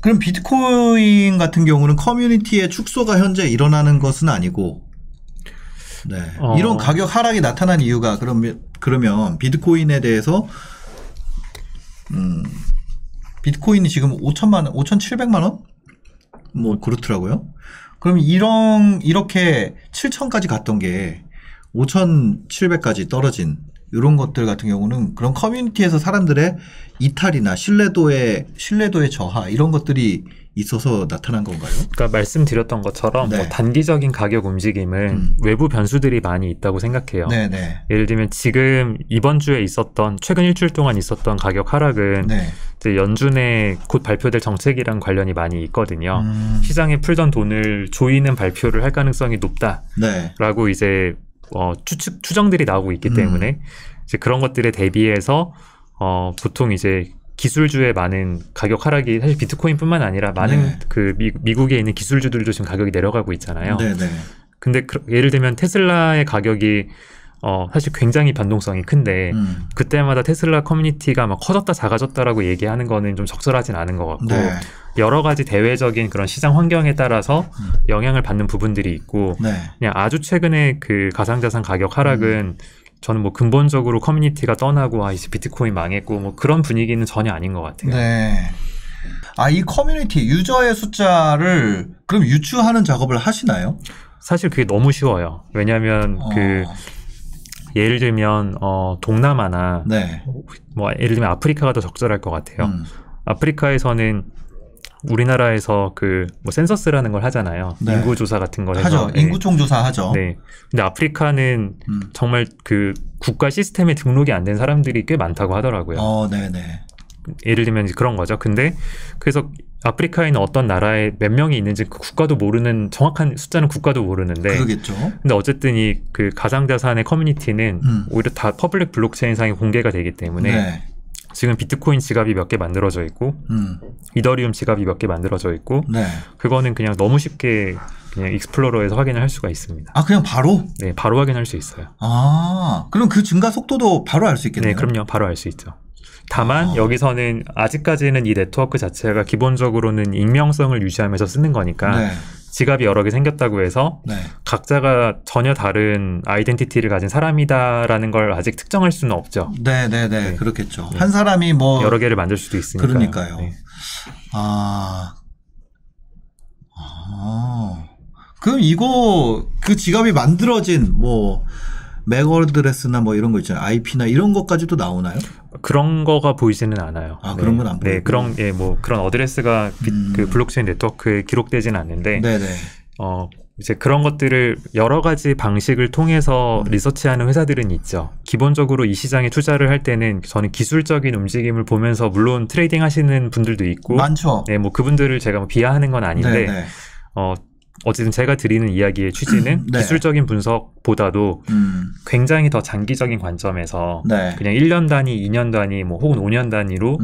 그럼 비트코인 같은 경우는 커뮤니티의 축소가 현재 일어나는 것은 아니고, 네. 이런 가격 하락이 나타난 이유가 그러면 비트코인에 대해서 비트코인이 지금 5,700만 원? 뭐 그렇더라고요. 그럼 이렇게 7,000까지 갔던 게 5,700까지 떨어진 이런 것들 같은 경우는 그런 커뮤니티에서 사람들의 이탈이나 신뢰도의 저하 이런 것들이 있어서 나타난 건가요? 그러니까 말씀드렸던 것처럼 네. 뭐 단기적인 가격 움직임은 외부 변수들이 많이 있다고 생각해요. 네네. 예를 들면 지금 이번 주에 있었던 최근 일주일 동안 있었던 가격 하락은 네. 이제 연준의 곧 발표될 정책이랑 관련이 많이 있거든요. 시장에 풀던 돈을 조이는 발표를 할 가능성이 높다라고 네. 이제 추정들이 나오고 있기 때문에 이제 그런 것들에 대비해서 보통 이제 기술주의 많은 가격 하락이 사실 비트코인뿐만 아니라 많은 네. 그 미국에 있는 기술주들도 지금 가격이 내려가고 있잖아요. 네네. 근데 예를 들면 테슬라의 가격이 사실 굉장히 변동성이 큰데 그때마다 테슬라 커뮤니티가 막 커졌다 작아졌다라고 얘기하는 거는 좀 적절하진 않은 것 같고 네. 여러 가지 대외적인 그런 시장 환경에 따라서 영향을 받는 부분들이 있고 네. 그냥 아주 최근에 그 가상자산 가격 하락은 저는 뭐 근본적으로 커뮤니티가 떠나고 이제 비트코인 망했고 뭐 그런 분위기는 전혀 아닌 것 같아요. 네. 이 커뮤니티 유저의 숫자를 그럼 유추하는 작업을 하시나요? 사실 그게 너무 쉬워요. 왜냐하면 예를 들면 동남아나 네. 뭐 예를 들면 아프리카가 더 적절할 것 같아요. 아프리카에서는 우리나라에서 뭐 센서스라는 걸 하잖아요. 네. 인구 조사 같은 걸 해서. 하죠. 인구총 조사 하죠. 네. 근데 아프리카는 정말 그 국가 시스템에 등록이 안 된 사람들이 꽤 많다고 하더라고요. 네네. 예를 들면 이제 그런 거죠. 근데 그래서 아프리카에 있는 어떤 나라에 몇 명이 있는지 그 국가도 모르는 정확한 숫자는 국가도 모르는데. 그러겠죠. 근데 어쨌든 그 가상자산의 커뮤니티는 오히려 다 퍼블릭 블록체인상에 공개가 되기 때문에. 네. 지금 비트코인 지갑이 몇 개 만들어져 있고 이더리움 지갑이 몇 개 만들어져 있고 네. 그거는 그냥 너무 쉽게 그냥 익스플로러에서 확인을 할 수가 있습니다. 그냥 바로? 네, 바로 확인할 수 있어요. 그럼 그 증가 속도도 바로 알 수 있겠네요. 네, 그럼요. 바로 알 수 있죠. 다만 여기서는 아직까지는 이 네트워크 자체가 기본적으로는 익명성을 유지하면서 쓰는 거니까 네. 지갑이 여러 개 생겼다고 해서 네. 각자가 전혀 다른 아이덴티티를 가진 사람이다라는 걸 아직 특정할 수는 없죠. 네네네. 네. 그렇겠죠. 네. 한 사람이 뭐 여러 개를 만들 수도 있으니까요. 그러니까요. 네. 그럼 그 지갑이 만들어진 뭐 맥어드레스나 뭐 이런 거 있잖아요. IP나 이런 것까지도 나오나요? 그런 거가 보이지는 않아요. 그런 건 안 보여요. 네, 그런 어드레스가 그 블록체인 네트워크에 기록되지는 않는데, 네네. 이제 그런 것들을 여러 가지 방식을 통해서 리서치하는 회사들은 있죠. 기본적으로 이 시장에 투자를 할 때는 저는 기술적인 움직임을 보면서 물론 트레이딩 하시는 분들도 있고, 많죠. 네, 뭐 그분들을 제가 뭐 비하하는 건 아닌데, 네네. 어쨌든 제가 드리는 이야기의 취지는 네. 기술적인 분석보다도 굉장히 더 장기적인 관점에서 네. 그냥 1년 단위, 2년 단위, 뭐 혹은 5년 단위로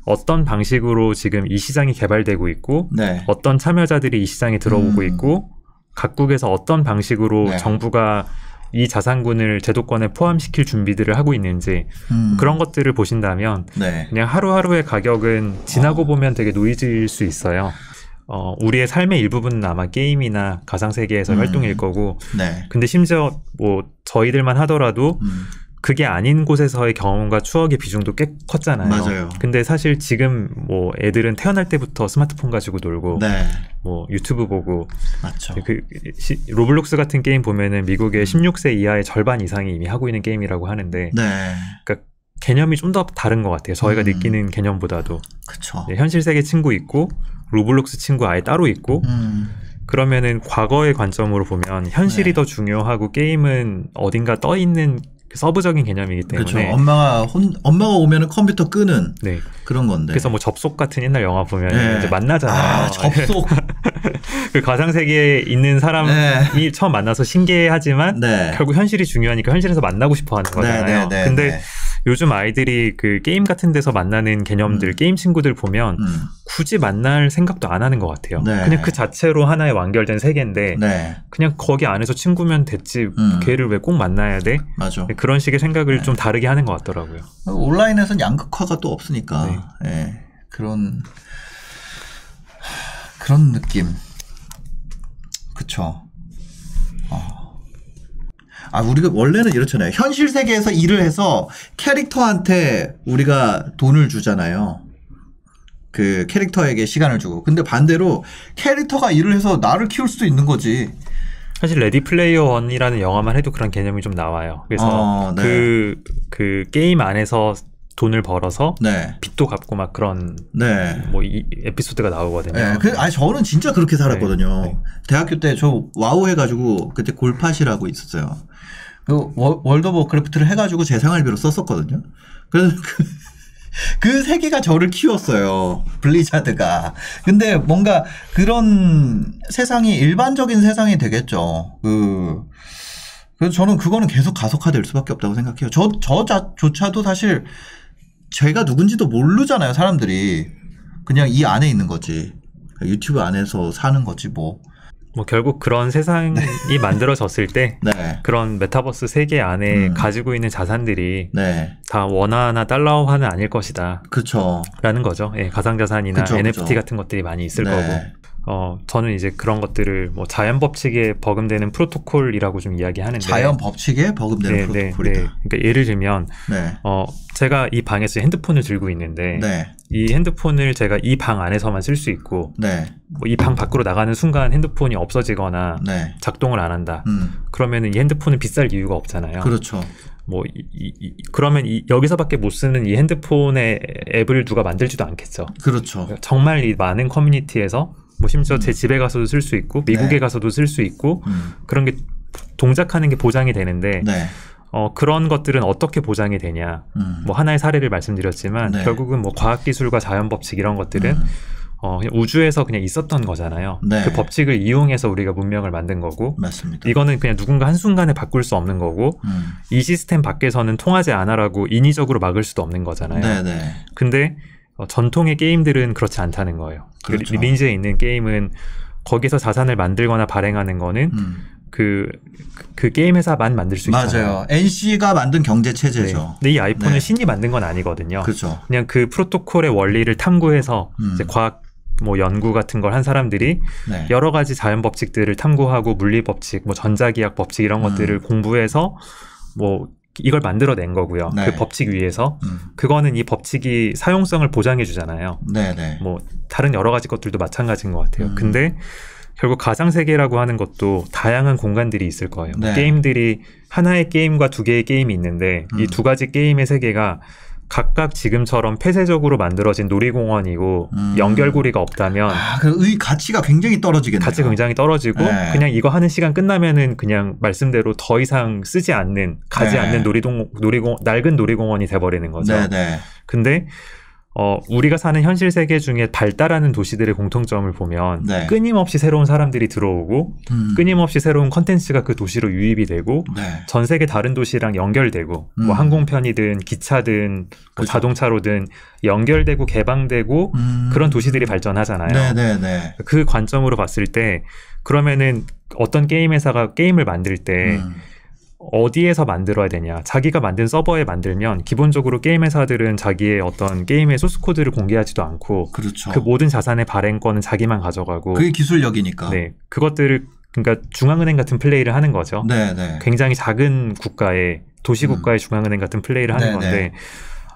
어떤 방식으로 지금 이 시장이 개발되고 있고 네. 어떤 참여자들이 이 시장에 들어오고 있고 각국에서 어떤 방식으로 네. 정부가 이 자산군을 제도권에 포함시킬 준비들을 하고 있는지 그런 것들을 보신다면 네. 그냥 하루하루의 가격은 지나고 보면 되게 노이즈일 수 있어요. 우리의 삶의 일부분은 아마 게임이나 가상세계에서 활동일 거고 네. 근데 심지어 뭐 저희들만 하더라도 그게 아닌 곳에서의 경험과 추억의 비중도 꽤 컸잖아요. 맞아요. 근데 사실 지금 뭐 애들은 태어날 때부터 스마트폰 가지고 놀고 네. 뭐 유튜브 보고 맞죠. 로블록스 같은 게임 보면은 미국의 16세 이하의 절반 이상이 이미 하고 있는 게임이라고 하는데 네. 그러니까 개념이 좀 더 다른 것 같아요. 저희가 느끼는 개념보다도. 그쵸. 네, 현실 세계 친구 있고 로블록스 친구 아예 따로 있고 그러면은 과거의 관점으로 보면 현실이 네. 더 중요하고 게임은 어딘가 떠 있는 서브적인 개념이기 때문에 그렇죠. 엄마가 오면은 컴퓨터 끄는 네. 그런 건데. 그래서 뭐 접속 같은 옛날 영화 보면 네. 이제 만나잖아요. 접속. 그 가상 세계에 있는 사람이 네. 처음 만나서 신기해하지만 네. 결국 현실이 중요하니까 현실에서 만나고 싶어하는 거잖아요. 네. 근데 요즘 아이들이 그 게임 같은 데서 만나는 개념들, 게임 친구들 보면 굳이 만날 생각도 안 하는 것 같아요. 네. 그냥 그 자체로 하나의 완결된 세계인데 네. 그냥 거기 안에서 친구면 됐지 걔를 왜 꼭 만나야 돼? 맞아. 그런 식의 생각을 좀 다르게 하는 것 같더라고요. 온라인에서는 양극화가 또 없으니까. 네. 네. 그런. 그런 느낌. 그쵸. 우리가 원래는 이렇잖아요. 현실 세계에서 일을 해서 캐릭터한테 우리가 돈을 주잖아요. 그 캐릭터에게 시간을 주고. 근데 반대로 캐릭터가 일을 해서 나를 키울 수도 있는 거지. 사실 레디 플레이어 원이라는 영화만 해도 그런 개념이 좀 나와요. 그래서 네. 그 게임 안에서 돈을 벌어서 네. 빚도 갚고 막 그런 네. 뭐 이 에피소드가 나오거든요. 네. 저는 진짜 그렇게 살았거든요. 네. 대학교 때 저 와우 해가지고 그때 골팟이라고 있었어요. 그 월드 오브 워크래프트를 해가지고 제 생활비로 썼었거든요. 그래서 그 세계가 저를 키웠어요. 블리자드가. 근데 뭔가 그런 세상이 일반적인 세상이 되겠죠. 그래서 저는 그거는 계속 가속화될 수밖에 없다고 생각해요. 저조차도 사실 제가 누군지도 모르잖아요. 사람들이. 그냥 이 안에 있는 거지. 유튜브 안에서 사는 거지 뭐. 결국 그런 세상이 네. 만들어졌을 때 네. 그런 메타버스 세계 안에 가지고 있는 자산들이 네. 다 원화나 달러화는 아닐 것이다. 그렇죠. 라는 거죠. 예, 가상자산이나 그쵸, NFT 그쵸. 같은 것들이 많이 있을 네. 거고. 저는 이제 그런 것들을 뭐 자연 법칙에 버금되는 프로토콜이라고 좀 이야기하는데. 자연 법칙에 버금되는 프로토콜이다. 그러니까 예를 들면, 네. 제가 이 방에서 핸드폰을 들고 있는데, 네. 이 핸드폰을 제가 이 방 안에서만 쓸 수 있고, 네. 뭐 이 방 밖으로 나가는 순간 핸드폰이 없어지거나 네. 작동을 안 한다. 그러면은 이 핸드폰은 비쌀 이유가 없잖아요. 그렇죠. 뭐 그러면 여기서밖에 못 쓰는 이 핸드폰의 앱을 누가 만들지도 않겠죠. 그렇죠. 정말 이 많은 커뮤니티에서 뭐 심지어 제 집에 가서도 쓸 수 있고 미국에 네. 가서도 쓸 수 있고 그런 게 동작하는 게 보장이 되는데 네. 그런 것들은 어떻게 보장이 되냐. 뭐 하나의 사례를 말씀드렸지만 네. 결국은 뭐 과학기술과 자연법칙 이런 것들은 그냥 우주에서 그냥 있었던 거잖아요. 네. 그 법칙을 이용해서 우리가 문명을 만든 거고 맞습니다. 이거는 그냥 누군가 한순간에 바꿀 수 없는 거고 이 시스템 밖에서는 통하지 않아라고 인위적으로 막을 수도 없는 거잖아요. 네네. 근데 전통의 게임들은 그렇지 않다는 거예요. 그렇죠. 리니지에 있는 게임은 거기서 자산을 만들거나 발행하는 거는 그 게임 회사만 만들 수 있잖아요. 맞아요. NC가 만든 경제 체제죠. 네. 근데 이 아이폰은 네. 신이 만든 건 아니거든요. 그렇죠. 그냥 그 프로토콜의 원리를 탐구해서 이제 과학 뭐 연구 같은 걸 한 사람들이 네. 여러 가지 자연 법칙들을 탐구하고 물리 법칙, 뭐 전자기학 법칙 이런 것들을 공부해서 뭐 이걸 만들어낸 거고요. 네. 그 법칙 위에서 그거는 이 법칙이 사용성을 보장해 주잖아요. 네네. 뭐 다른 여러 가지 것들도 마찬가지인 것 같아요. 근데 결국 가상세계라고 하는 것도 다양한 공간들이 있을 거예요. 네. 게임들이 하나의 게임과 두 개의 게임이 있는데 이 두 가지 게임의 세계가 각각 지금처럼 폐쇄적으로 만들어진 놀이공원이고 연결고리가 없다면 그 가치가 굉장히 떨어지겠네요. 가치가 굉장히 떨어지고 네. 그냥 이거 하는 시간 끝나면은 그냥 말씀대로 더 이상 쓰지 않는 가지 네. 않는 낡은 놀이공원이 돼버리는 거죠. 네네. 근데 우리가 사는 현실 세계 중에 발달하는 도시들의 공통점을 보면 네. 끊임없이 새로운 사람들이 들어오고 끊임없이 새로운 컨텐츠가 그 도시로 유입이 되고 네. 전 세계 다른 도시랑 연결되고 뭐 항공편이든 기차든 뭐 그렇죠. 자동차로든 연결되고 개방되고 그런 도시들이 발전하잖아요. 네네네. 그 관점으로 봤을 때 그러면은 어떤 게임 회사가 게임을 만들 때 어디에서 만들어야 되냐. 자기가 만든 서버에 만들면 기본적으로 게임 회사들은 자기의 어떤 게임의 소스 코드를 공개하지도 않고 그렇죠. 그 모든 자산의 발행권은 자기만 가져가고 그게 기술력이니까. 네, 그것들을 그러니까 중앙은행 같은 플레이를 하는 거죠. 네네. 굉장히 작은 국가의 도시 국가의 중앙은행 같은 플레이를 하는 네네. 건데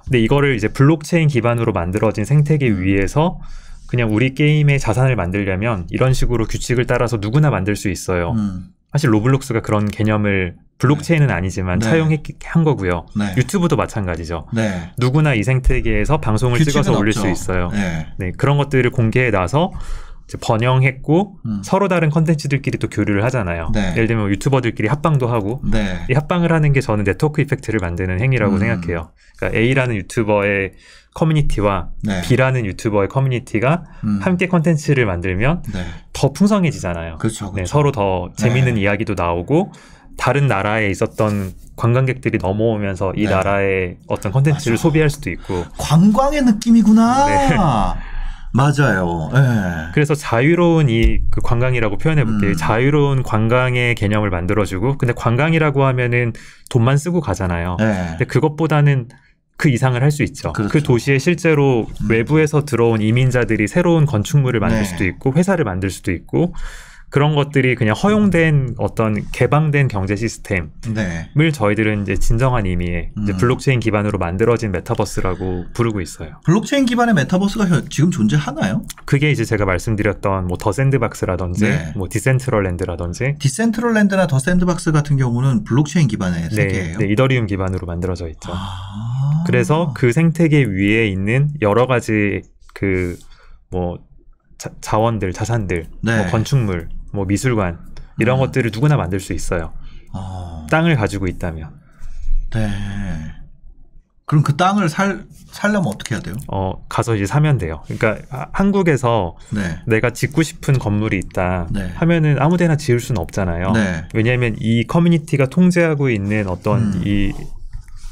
근데 이거를 이제 블록체인 기반으로 만들어진 생태계 위에서 그냥 우리 게임의 자산을 만들려면 이런 식으로 규칙을 따라서 누구나 만들 수 있어요. 사실 로블록스가 그런 개념을 블록체인은 아니지만 네. 차용한 거고요. 네. 유튜브도 마찬가지죠. 네. 누구나 이 생태계에서 방송을 찍어서 올릴 없죠. 수 있어요. 네. 네, 그런 것들을 공개해 놔서 이제 번영했고 서로 다른 컨텐츠들끼리 또 교류를 하잖아요. 네. 예를 들면 유튜버들끼리 합방도 하고 네. 이 합방을 하는 게 저는 네트워크 이펙트를 만드는 행위라고 생각해요. 그러니까 A라는 유튜버의 커뮤니티와 네. B라는 유튜버의 커뮤니티가 함께 컨텐츠를 만들면 네. 더 풍성해지잖아요. 그렇죠. 네, 서로 더 재미있는 이야기도 나오고 다른 나라에 있었던 관광객들이 넘어오면서 이 네. 나라의 어떤 컨텐츠를 맞아. 소비할 수도 있고 관광의 느낌이구나. 네. 맞아요. 네. 그래서 자유로운 그 관광이라고 표현해볼게요. 자유로운 관광의 개념을 만들어주고 근데 관광이라고 하면은 돈만 쓰고 가잖아요. 네. 근데 그것보다는 그 이상을 할 수 있죠. 그렇죠. 그 도시에 실제로 외부에서 들어온 이민자들이 새로운 건축물을 만들 네. 수도 있고 회사를 만들 수도 있고 그런 것들이 그냥 허용된 어떤 개방된 경제 시스템을 네. 저희들은 이제 진정한 의미의 이제 블록체인 기반으로 만들어진 메타버스라고 부르고 있어요. 블록체인 기반의 메타버스가 지금 존재하나요? 그게 이제 제가 말씀드렸던 뭐 더 샌드박스라든지 네. 뭐 디센트럴랜드라든지 디센트럴랜드나 더 샌드박스 같은 경우는 블록체인 기반의 세계예요. 네, 이더리움 기반으로 만들어져 있죠. 아. 그래서 그 생태계 위에 있는 여러 가지 그 뭐 자원들, 자산들, 네. 뭐 건축물, 뭐 미술관 이런 것들을 누구나 만들 수 있어요. 땅을 가지고 있다면. 네. 그럼 그 땅을 살려면 어떻게 해야 돼요? 가서 이제 사면 돼요. 그러니까 한국에서 네. 내가 짓고 싶은 건물이 있다 네. 하면은 아무데나 지을 수는 없잖아요. 네. 왜냐하면 이 커뮤니티가 통제하고 있는 어떤 이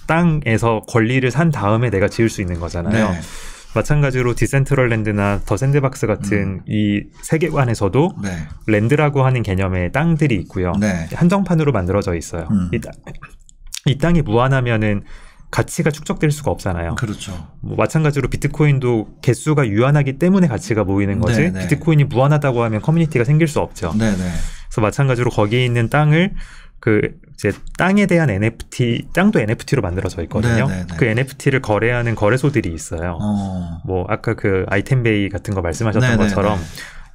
땅에서 권리를 산 다음에 내가 지을 수 있는 거잖아요. 네. 마찬가지로 디센트럴랜드나 더 샌드박스 같은 이 세계관에서도 네. 랜드라고 하는 개념의 땅들이 있고요. 네. 한정판으로 만들어져 있어요. 이 땅이 무한하면은 가치가 축적될 수가 없잖아요. 그렇죠. 뭐 마찬가지로 비트코인도 개수가 유한하기 때문에 가치가 모이는 거지. 네, 네. 비트코인이 무한하다고 하면 커뮤니티가 생길 수 없죠. 네, 네. 그래서 마찬가지로 거기에 있는 땅을 그 이제 땅에 대한 NFT, 땅도 NFT로 만들어져 있거든요. 네, 네, 네. 그 NFT를 거래하는 거래소들이 있어요. 뭐 아까 그 아이템베이 같은 거 말씀하셨던 네, 네, 것처럼 네.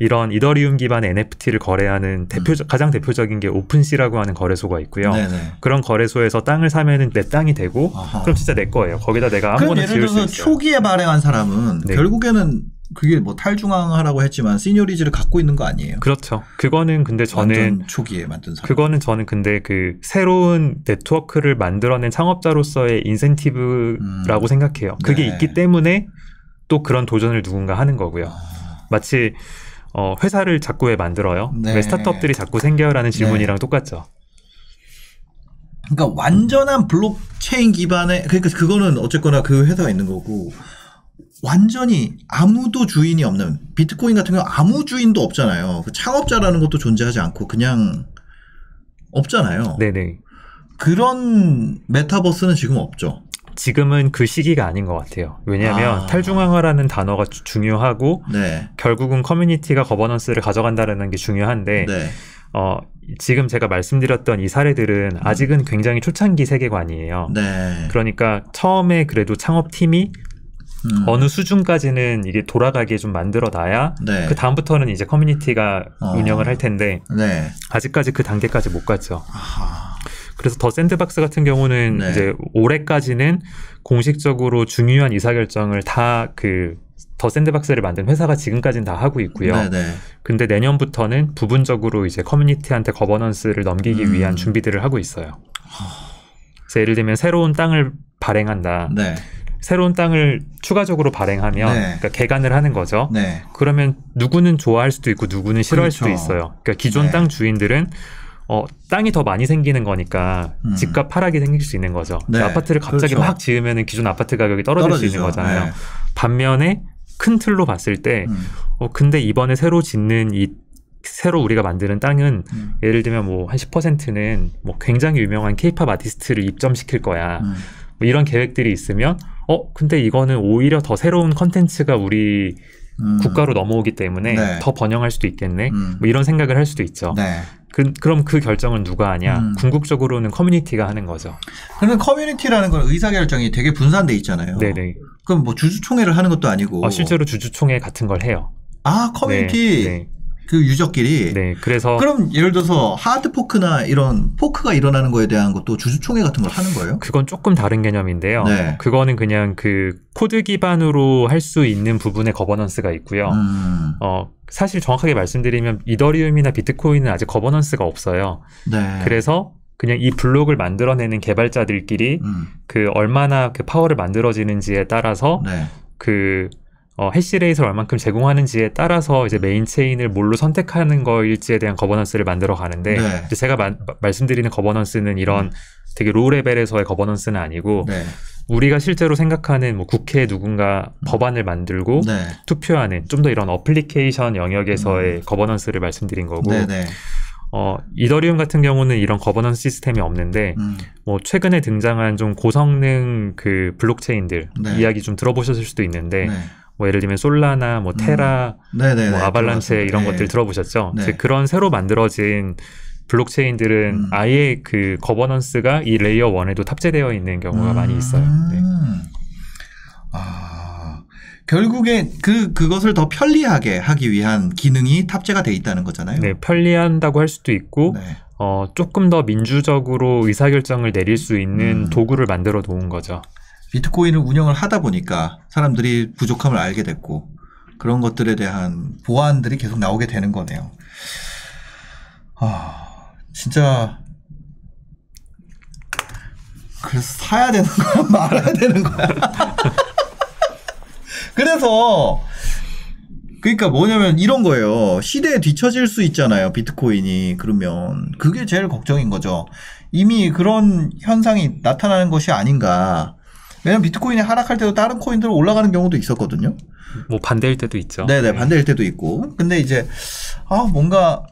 이런 이더리움 기반의 NFT를 거래하는 가장 대표적인 게 오픈시라고 하는 거래소가 있고요. 네, 네. 그런 거래소에서 땅을 사면은 내 땅이 되고 아하. 그럼 진짜 내 거예요. 거기다 내가 그럼 아무거나 예를 지을 수 들어서 있어요. 초기에 발행한 사람은 네. 결국에는 그게 뭐 탈중앙화라고 했지만 시니어리즈를 갖고 있는 거 아니에요? 그렇죠. 그거는 근데 저는 완전 초기에 만든 사람. 그거는 저는 근데 그 새로운 네트워크를 만들어낸 창업자로서의 인센티브라고 생각해요. 그게 네. 있기 때문에 또 그런 도전을 누군가 하는 거고요. 마치 회사를 자꾸 왜 만들어요? 네. 왜 스타트업들이 자꾸 생겨요라는 질문이랑 똑같죠. 그러니까 완전한 블록체인 기반의 그러니까 그거는 어쨌거나 그 회사가 있는 거고 완전히 아무도 주인이 없는 비트코인 같은 경우 아무 주인도 없잖아요. 그 창업자라는 것도 존재하지 않고 그냥 없잖아요. 네네. 그런 메타버스는 지금 없죠. 지금은 그 시기가 아닌 것 같아요. 왜냐하면 탈중앙화라는 단어가 중요하고 네. 결국은 커뮤니티가 거버넌스를 가져간다는 게 중요한데 네. 지금 제가 말씀드렸던 이 사례들은 아직은 굉장히 초창기 세계관이에요. 네. 그러니까 처음에 그래도 창업팀이 어느 수준까지는 이게 돌아가게 좀 만들어 놔야 네. 그 다음부터는 이제 커뮤니티가 운영을 할 텐데 네. 아직까지 그 단계까지 못 갔죠. 아하. 그래서 더 샌드박스 같은 경우는 네. 이제 올해까지는 공식적으로 중요한 의사결정을 다 그 더 샌드박스를 만든 회사가 지금까지는 다 하고 있고요. 네네. 근데 내년부터는 부분적으로 이제 커뮤니티한테 거버넌스를 넘기기 위한 준비들을 하고 있어요. 그래서 예를 들면 새로운 땅을 발행한다. 네. 새로운 땅을 추가적으로 발행하면 네. 그러니까 개간을 하는 거죠. 네. 그러면 누구는 좋아할 수도 있고 누구는 싫어할 그렇죠. 수도 있어요. 그러니까 기존 네. 땅 주인들은 땅이 더 많이 생기는 거니까 집값 하락이 생길 수 있는 거죠. 네. 아파트를 갑자기 그렇죠. 막 지으면 기존 아파트 가격이 떨어질 수 있는 거잖아요. 네. 반면에 큰 틀로 봤을 때 근데 이번에 새로 짓는 새로 우리가 만드는 땅은 예를 들면 뭐 한 10%는 뭐 굉장히 유명한 케이팝 아티스트를 입점시킬 거야. 뭐 이런 계획들이 있으면 근데 이거는 오히려 더 새로운 컨텐츠가 우리 국가로 넘어오기 때문에 네. 더 번영할 수도 있겠네. 뭐 이런 생각을 할 수도 있죠. 네. 그럼 그 결정은 누가 하냐? 궁극적으로는 커뮤니티가 하는 거죠. 그러면 커뮤니티라는 건 의사결정이 되게 분산돼 있잖아요. 네네. 그럼 뭐 주주총회를 하는 것도 아니고. 실제로 주주총회 같은 걸 해요. 커뮤니티 네. 그 유저끼리. 네. 그래서 그럼 예를 들어서 하드 포크나 이런 포크가 일어나는 거에 대한 것도 주주총회 같은 걸 하는 거예요? 그건 조금 다른 개념인데요. 네. 그거는 그냥 그 코드 기반으로 할 수 있는 부분의 거버넌스가 있고요. 사실 정확하게 말씀드리면 이더리움이나 비트코인은 아직 거버넌스가 없어요. 네. 그래서 그냥 이 블록을 만들어내는 개발자들끼리 그 얼마나 그 파워를 만들어지는지에 따라서 네. 그 해시레이트를 얼만큼 제공하는지에 따라서 이제 메인 체인을 뭘로 선택하는 거일지에 대한 거버넌스를 만들어 가는데 네. 이제 제가 말씀드리는 거버넌스는 이런 되게 로우 레벨에서의 거버넌스는 아니고 네. 우리가 실제로 생각하는 뭐 국회에 누군가 법안을 만들고 네. 투표하는 좀 더 이런 어플리케이션 영역에서의 거버넌스를 말씀드린 거고 네. 네. 이더리움 같은 경우는 이런 거버넌스 시스템이 없는데 뭐 최근에 등장한 좀 고성능 그 블록체인들 네. 이야기 좀 들어보셨을 수도 있는데 네. 뭐 예를 들면 솔라나 뭐 테라, 네네네. 뭐 아발란체 이런 네. 것들 들어보셨죠? 네. 이제 그런 새로 만들어진 블록체인들은 아예 그 거버넌스가 이 레이어 1에도 탑재되어 있는 경우가 많이 있어요. 네. 결국에 그것을 더 편리하게 하기 위한 기능이 탑재가 돼 있다는 거잖아요. 네, 편리한다고 할 수도 있고 네. 조금 더 민주적으로 의사결정을 내릴 수 있는 도구를 만들어 놓은 거죠. 비트코인을 운영을 하다 보니까 사람들이 부족함을 알게 됐고 그런 것들에 대한 보완들이 계속 나오게 되는 거네요. 진짜 그래서 사야 되는 거야 말아야 되는 거야. 그래서 그러니까 뭐냐면 이런 거예요. 시대에 뒤처질 수 있잖아요. 비트코인이. 그러면 그게 제일 걱정인 거죠. 이미 그런 현상이 나타나는 것이 아닌가. 왜냐면 비트코인이 하락할 때도 다른 코인들 올라가는 경우도 있었거든요. 뭐 반대일 때도 있죠. 네네, 반대일 때도 있고. 근데 이제 뭔가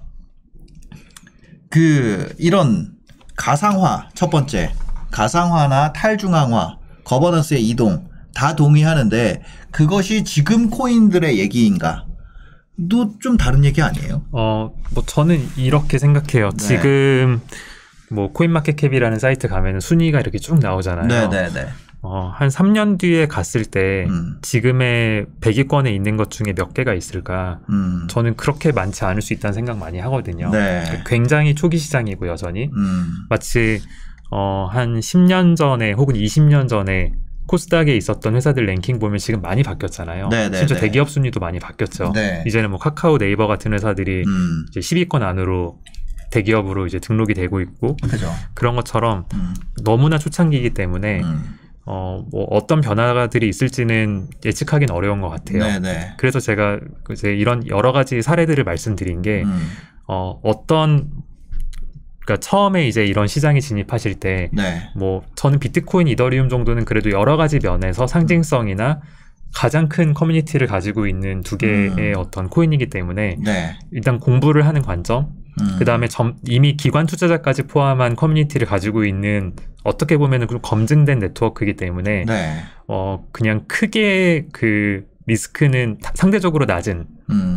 이런 가상화, 첫 번째 가상화나 탈중앙화, 거버넌스의 이동 다 동의하는데 그것이 지금 코인들의 얘기인가? 또 좀 다른 얘기 아니에요? 뭐 저는 이렇게 생각해요. 네. 지금 뭐 코인마켓캡이라는 사이트 가면은 순위가 이렇게 쭉 나오잖아요. 네네네. 한 3년 뒤에 갔을 때 지금의 100위권에 있는 것 중에 몇 개가 있을까? 저는 그렇게 많지 않을 수 있다는 생각 많이 하거든요. 네. 굉장히 초기 시장이고 여전히 마치 한 10년 전에 혹은 20년 전에 코스닥에 있었던 회사들 랭킹 보면 지금 많이 바뀌었잖아요. 네네네. 심지어 대기업 순위도 많이 바뀌었죠. 네. 이제는 뭐 카카오, 네이버 같은 회사들이 이제 10위권 안으로 대기업으로 이제 등록이 되고 있고 그죠. 그런 것처럼 너무나 초창기이기 때문에 뭐 어떤 변화들이 있을지는 예측하기는 어려운 것 같아요. 네네. 그래서 제가 이제 이런 여러 가지 사례들을 말씀드린 게 그러니까 처음에 이제 이런 시장에 진입하실 때 네. 뭐 저는 비트코인, 이더리움 정도는 그래도 여러 가지 면에서 상징성이나 가장 큰 커뮤니티를 가지고 있는 두 개의 어떤 코인이기 때문에 네. 일단 공부를 하는 관점, 그 다음에 이미 기관 투자자까지 포함한 커뮤니티를 가지고 있는 어떻게 보면은 좀 검증된 네트워크이기 때문에 네. 그냥 크게 그 리스크는 상대적으로 낮은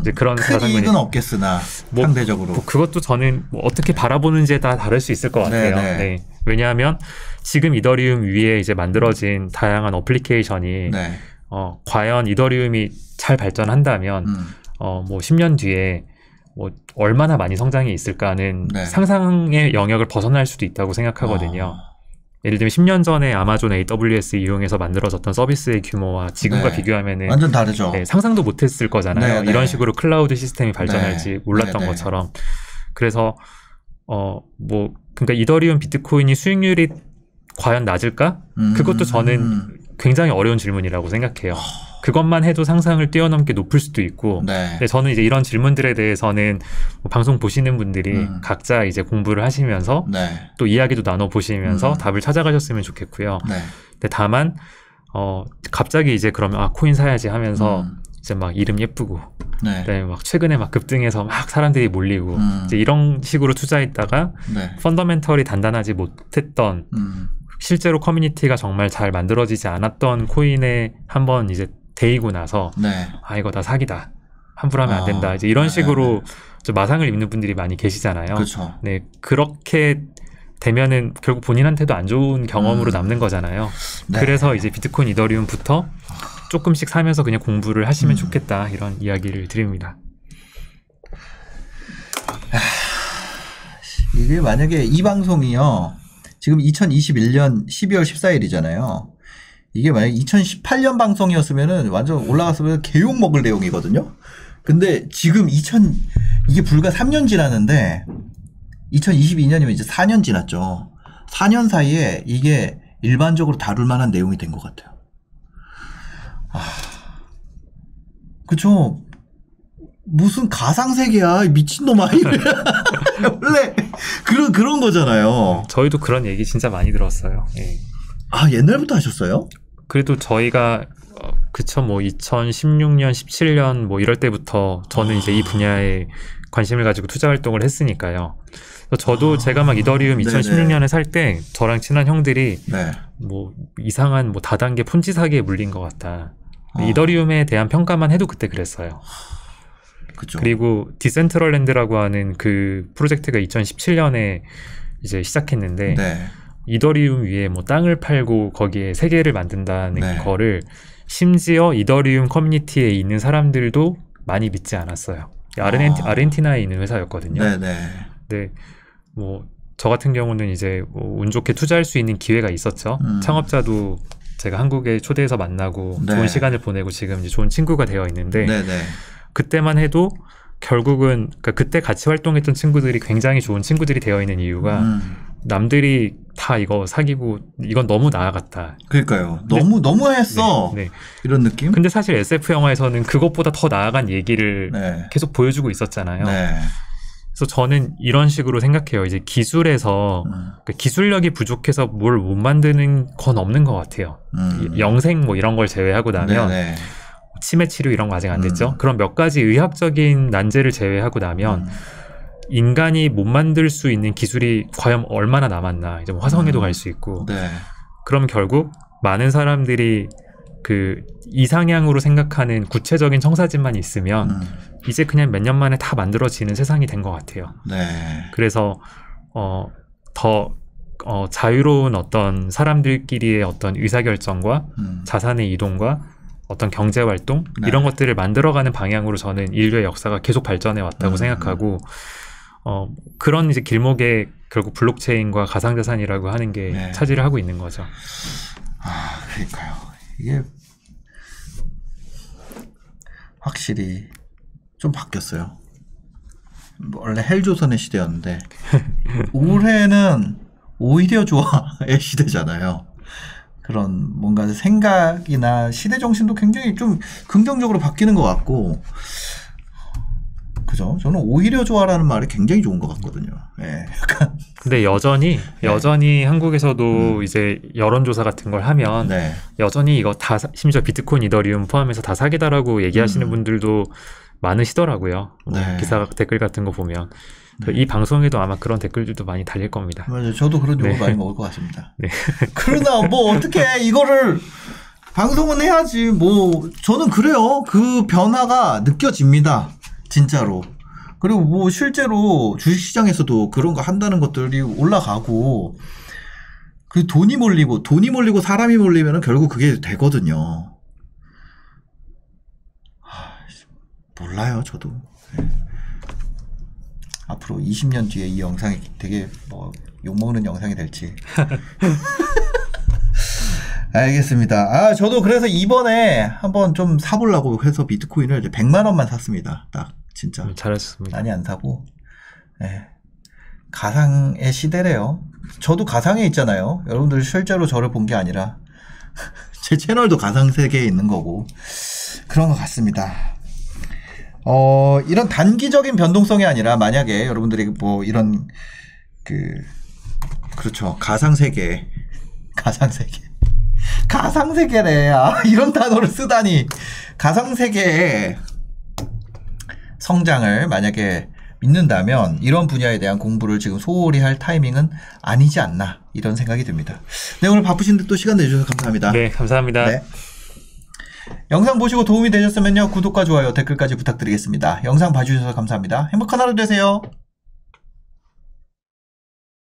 이제 그런 큰 이익은 없겠으나 상대적으로 그것도 저는 뭐 어떻게 바라보는지에 따라 다를 수 있을 것 같아요. 네. 왜냐하면 지금 이더리움 위에 이제 만들어진 다양한 어플리케이션이 네. 과연 이더리움이 잘 발전한다면 뭐 10년 뒤에 뭐 얼마나 많이 성장이 있을까는 네. 상상의 영역을 벗어날 수도 있다고 생각하거든요. 예를 들면 10년 전에 아마존 AWS 이용해서 만들어졌던 서비스의 규모와 지금과 네. 비교하면은 완전 다르죠. 네, 상상도 못했을 거잖아요. 네, 이런 네. 식으로 클라우드 시스템이 발전할지 네. 몰랐던 네, 네. 것처럼. 그래서 뭐 그러니까 이더리움, 비트코인이 수익률이 과연 낮을까? 그것도 저는 굉장히 어려운 질문이라고 생각해요. 그것만 해도 상상을 뛰어넘게 높을 수도 있고. 네. 근데 저는 이제 이런 질문들에 대해서는 뭐 방송 보시는 분들이 각자 이제 공부를 하시면서 네. 또 이야기도 나눠 보시면서 답을 찾아가셨으면 좋겠고요. 네. 근데 다만 갑자기 이제 그러면 코인 사야지 하면서 이제 막 이름 예쁘고 네. 그다음에 막 최근에 막 급등해서 막 사람들이 몰리고 이제 이런 식으로 투자했다가 네. 펀더멘털이 단단하지 못했던 실제로 커뮤니티가 정말 잘 만들어지지 않았던 코인에 한번 이제 데이고 나서 네. 이거 다 사기다. 함부로 하면 안 된다. 이제 이런 식으로 좀 마상을 입는 분들이 많이 계시잖아요. 그렇죠. 네, 그렇게 되면은 결국 본인한테도 안 좋은 경험으로 남는 거잖아요. 네. 그래서 이제 비트코인, 이더리움부터 조금씩 사면서 그냥 공부를 하시면 좋겠다. 이런 이야기를 드립니다. 이게 만약에 이 방송이요. 지금 2021년 12월 14일이잖아요. 이게 만약에 2018년 방송이었으면은 완전 올라갔으면 개욕 먹을 내용이거든요. 근데 지금 이게 불과 3년 지났는데 2022년이면 이제 4년 지났죠. 4년 사이에 이게 일반적으로 다룰 만한 내용이 된 것 같아요. 그쵸. 무슨 가상세계야, 미친놈아. 원래 그런 거잖아요. 저희도 그런 얘기 진짜 많이 들었어요. 예. 옛날부터 하셨어요? 그래도 저희가 그쵸 뭐 2016년, 17년 뭐 이럴 때부터 저는 이제 이 분야에 관심을 가지고 투자 활동을 했으니까요. 저도 제가 막 이더리움 네네. 2016년에 살 때 저랑 친한 형들이 네. 뭐 이상한 뭐 다단계 폰지 사기에 물린 것 같다. 어. 이더리움에 대한 평가만 해도 그때 그랬어요. 그죠. 그리고 디센트럴랜드라고 하는 그 프로젝트가 2017년에 이제 시작했는데 네. 이더리움 위에 뭐 땅을 팔고 거기에 세계를 만든다는 네. 거를 심지어 이더리움 커뮤니티에 있는 사람들도 많이 믿지 않았어요. 아르헨티나에 있는 회사였거든요. 네네. 근데 뭐 저 같은 경우는 이제 뭐 운 좋게 투자할 수 있는 기회가 있었죠. 창업자도 제가 한국에 초대해서 만나고 네. 좋은 시간을 보내고 지금 이제 좋은 친구가 되어 있는데 네네. 그때만 해도 결국은 그러니까 그때 같이 활동했던 친구들이 굉장히 좋은 친구들이 되어 있는 이유가 남들이 다 이거 사기고 이건 너무 나아갔다. 그러니까요. 근데- 너무 했어. 네. 이런 느낌? 근데 사실 SF 영화에서는 그것보다 더 나아간 얘기를 네. 계속 보여주고 있었잖아요. 네. 그래서 저는 이런 식으로 생각해요. 이제 기술에서 그러니까 기술력이 부족해서 뭘 못 만드는 건 없는 것 같아요. 영생 뭐 이런 걸 제외하고 나면 네네. 치매 치료 이런 거 아직 안 됐죠. 그런 몇 가지 의학적인 난제를 제외하고 나면 인간이 못 만들 수 있는 기술이 과연 얼마나 남았나. 이제 뭐 화성에도 갈 수 있고. 네. 그럼 결국 많은 사람들이 그 이상향으로 생각하는 구체적인 청사진만 있으면 이제 그냥 몇 년 만에 다 만들어지는 세상이 된 것 같아요. 네. 그래서 더 자유로운 어떤 사람들끼리의 어떤 의사결정과 자산의 이동과 어떤 경제활동 네. 이런 것들을 만들어가는 방향으로 저는 인류의 역사가 계속 발전해 왔다고 생각하고 그런 이제 길목에 결국 블록체인과 가상자산이라고 하는 게 네. 차지를 하고 있는 거죠. 아, 그러니까요. 이게 확실히 좀 바뀌었어요. 원래 헬조선의 시대였는데 올해는 오히려 좋아의 시대잖아요. 그런 뭔가 생각이나 시대 정신도 굉장히 좀 긍정적으로 바뀌는 것 같고, 그죠? 저는 오히려 좋아라는 말이 굉장히 좋은 것 같거든요. 예, 약간. 근데 여전히 한국에서도 이제 여론조사 같은 걸 하면 네. 여전히 이거 다 심지어 비트코인, 이더리움 포함해서 다 사기다라고 얘기하시는 분들도 많으시더라고요. 네. 기사 댓글 같은 거 보면 이 방송에도 아마 그런 댓글들도 많이 달릴 겁니다. 맞아요. 저도 그런 욕을 네. 많이 먹을 것 같습니다. 네. 그러나 뭐 어떻게 이거를 방송은 해야지. 뭐 저는 그래요. 그 변화가 느껴집니다. 진짜로. 그리고 뭐 실제로 주식시장에서도 그런 거 한다는 것들이 올라가고 그 돈이 몰리고 사람이 몰리면 결국 그게 되거든요. 몰라요, 저도. 네. 앞으로 20년 뒤에 이 영상이 되게 뭐 욕먹는 영상이 될지. 알겠습니다. 아, 저도 그래서 이번에 한번 좀 사보려고 해서 비트코인을 이제 100만 원만 샀습니다. 딱 진짜. 잘하셨습니다. 많이 안 사고. 네. 가상의 시대래요. 저도 가상에 있잖아요. 여러분들 실제로 저를 본 게 아니라 제 채널도 가상 세계에 있는 거고 그런 것 같습니다. 이런 단기적인 변동성이 아니라 만약에 여러분들이 뭐 이런 그렇죠. 가상세계래. 아, 이런 단어를 쓰다니. 가상세계의 성장을 만약에 믿는다면 이런 분야에 대한 공부를 지금 소홀히 할 타이밍은 아니지 않나 이런 생각이 듭니다. 네, 오늘 바쁘신데 또 시간 내주셔서 감사합니다. 네, 감사합니다. 네. 영상 보시고 도움이 되셨으면요, 구독과 좋아요, 댓글까지 부탁드리겠습니다. 영상 봐주셔서 감사합니다. 행복한 하루 되세요.